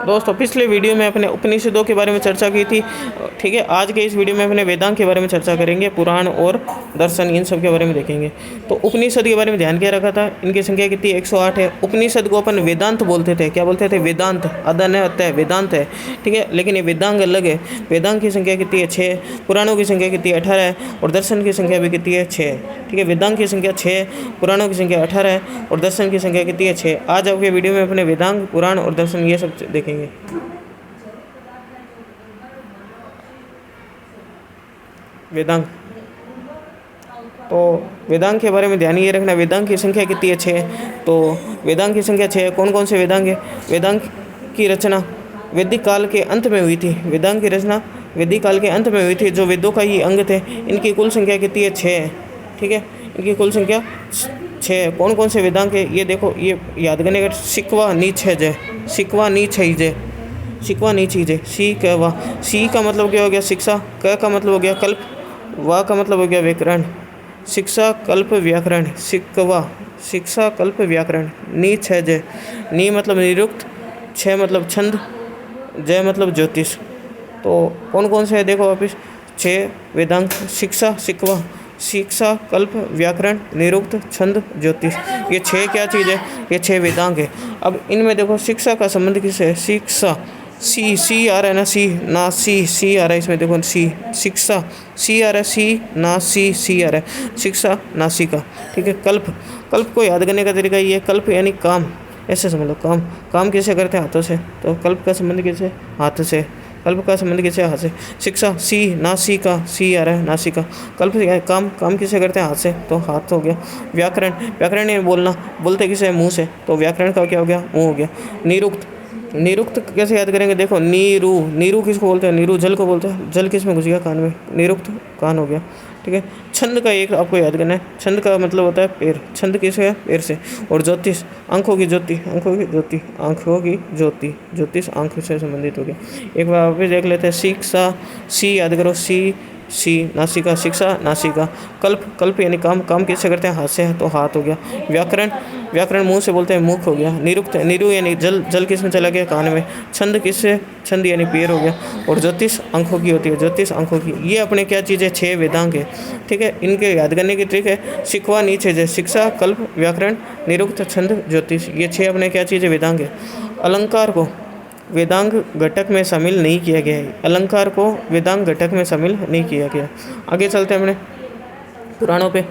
दोस्तों पिछले वीडियो में अपने उपनिषदों के बारे में चर्चा की थी, ठीक है। आज के इस वीडियो में अपने वेदांत के बारे में चर्चा करेंगे, पुराण और दर्शन इन सब के बारे में देखेंगे। तो उपनिषद के बारे में ध्यान क्या रखा था, इनकी संख्या कितनी 108 है। उपनिषद को अपन वेदांत बोलते थे, क्या बोलते थे, वेदांत, अदन है, वेदांत है, ठीक है। लेकिन ये वेदांग अलग है। वेदांत की संख्या कितनी है 6, पुराणों की संख्या कितनी है 18 है, और दर्शन की संख्या भी कितनी है 6, ठीक है। वेदांत की संख्या 6, पुराणों की संख्या 18 है, और दर्शन की संख्या कितनी है 6। आज आपके वीडियो में अपने वेदांत, पुराण और दर्शन ये सब देखेंगे। वेदांग, तो वेदांग के बारे में ध्यान ये रखना, वेदांग की संख्या कितनी है 6। तो वेदांग की संख्या 6 है। कौन कौन से वेदांग है। वेदांग की रचना वैदिक काल के अंत में हुई थी। वेदांग की रचना वैदिक काल के अंत में हुई थी, जो वेदों का ही अंग थे। इनकी कुल संख्या कितनी है 6 है, ठीक है। इनकी कुल संख्या 6 है। कौन कौन से वेदांग है ये देखो, ये याद करने का। शिकवा नीच है जय, शिकवा नीच है जय, शिकवा नीच है जय, सी क वा। सी का मतलब क्या हो गया शिक्षा, क का मतलब हो गया कल्प, वा का मतलब हो गया व्याकरण। शिक्षा कल्प व्याकरण, शिकवा, शिक्षा कल्प व्याकरण। नीच है जय, नी मतलब निरुक्त, छः मतलब छंद, जय मतलब ज्योतिष। तो कौन कौन से है देखो वापिस, 6 वेदांग, शिक्षा, शिकवा, शिक्षा कल्प व्याकरण, निरुक्त, छंद, ज्योतिष। ये 6 क्या चीज़ है, ये 6 वेदांग है। अब इनमें देखो शिक्षा का संबंध किससे है, शिक्षा, सी आ रहा है ना, सी ना, सी आ रहा है इसमें देखो, सी, शिक्षा, सी आ रहा है, सी ना, सी आ रहा है, शिक्षा नासिका, ठीक है। कल्प, कल्प को याद करने का तरीका ये, कल्प यानी काम, ऐसे समझ लो, काम, काम किसे करते हैं, हाथों से। तो कल्प का संबंध किससे, हाथ से। कल्प का संबंध किससे, हाथ से। शिक्षा, सी नासिका, सी आ रहा है नासिका। कल्प काम, काम किसे करते हैं, हाथ से, तो हाथ हो गया। व्याकरण, व्याकरण ये बोलना, बोलते किसे, मुँह से, तो व्याकरण का क्या हो गया, मुँह हो गया। निरुक्त, निरुक्त कैसे याद करेंगे देखो, नीरू, नीरू किसको बोलते हैं, नीरू जल को बोलते हैं। जल किस में घुस गया, कान में, निरुक्त कान हो गया, ठीक है। छंद का एक आपको याद करना है, छंद का मतलब होता है पैर, छंद किससे है, पैर से। और ज्योतिष, आंखों की ज्योति, आंखों की ज्योति, आंखों की ज्योति, ज्योतिष आंख से संबंधित हो गया। एक बार वापस देख लेते हैं, शिक्षा, सी याद करो, सी नासिका, शिक्षा नासिका। कल्प, कल्प यानी काम, काम किससे करते हैं, हाथ से, तो हाथ हो गया। व्याकरण, व्याकरण मुंह से बोलते हैं, मुख हो गया। निरुक्त, निरु यानी जल, जल किस में चला गया, कान में। छंद किससे, छंद यानी पैर हो गया। और ज्योतिष आंखों की होती है, ज्योतिष आंखों की। ये अपने क्या चीज़ है, 6 वेदांग है, ठीक है। इनके याद करने की ट्रिक है, शिकवा नीचे जय, शिक्षा कल्प व्याकरण निरुक्त छंद ज्योतिष, ये 6 अपने क्या चीज़ है, वेदांग है। अलंकार को वेदांग घटक में शामिल नहीं किया गया है, अलंकार को वेदांग घटक में शामिल नहीं किया गया। आगे चलते हैं अपने पुराणों पे,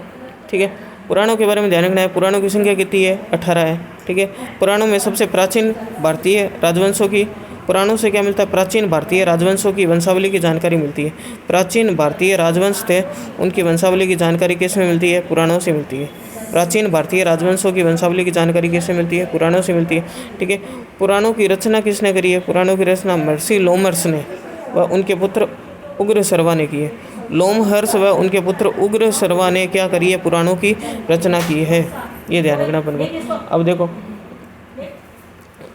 ठीक है। पुराणों के बारे में ध्यान रखना है। पुराणों की संख्या कितनी है, 18 है, ठीक है। पुराणों में सबसे प्राचीन भारतीय राजवंशों की, पुराणों से क्या मिलता है, प्राचीन भारतीय राजवंशों की वंशावली की जानकारी मिलती है। प्राचीन भारतीय राजवंश थे, उनकी वंशावली की जानकारी किस में मिलती है, पुराणों से मिलती है। प्राचीन भारतीय राजवंशों की वंशावली की जानकारी किससे मिलती है, पुराणों से मिलती है, ठीक है। पुराणों की रचना किसने करी है, पुराणों की रचना महर्षि लोमहर्ष ने व उनके पुत्र उग्र सर्वा ने की है। लोमहर्ष व उनके पुत्र उग्र सर्वा ने क्या करी है, पुराणों की रचना की है, ये ध्यान रखना अपन को। अब देखो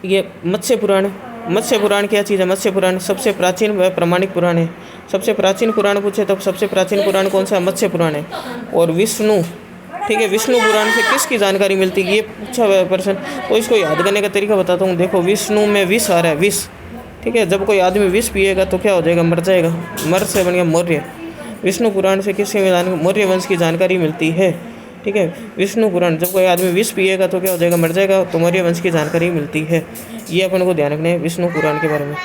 ये मत्स्य पुराण, मत्स्य पुराण क्या चीज़ है, मत्स्य पुराण सबसे प्राचीन व प्रमाणिक पुराण है। सबसे प्राचीन पुराण पूछे तो सबसे प्राचीन पुराण कौन सा है, मत्स्य पुराण है। और विष्णु, ठीक है, विष्णु पुराण से किसकी जानकारी मिलती है, ये पूछा हुआ है प्रश्न, तो इसको याद करने का तरीका बताता हूँ। देखो विष्णु में विष आ रहा है, विष, ठीक है। जब कोई आदमी विष पिएगा तो क्या हो जाएगा, मर जाएगा, मर से बन गया मौर्य। विष्णु पुराण से किसकी मौर्य वंश की जानकारी मिलती है, ठीक है। विष्णु पुराण, जब कोई आदमी विष पिएगा तो क्या हो जाएगा, मर जाएगा, तो मौर्य वंश की जानकारी मिलती है। ये अपन को ध्यान रखना है विष्णु पुराण के बारे में।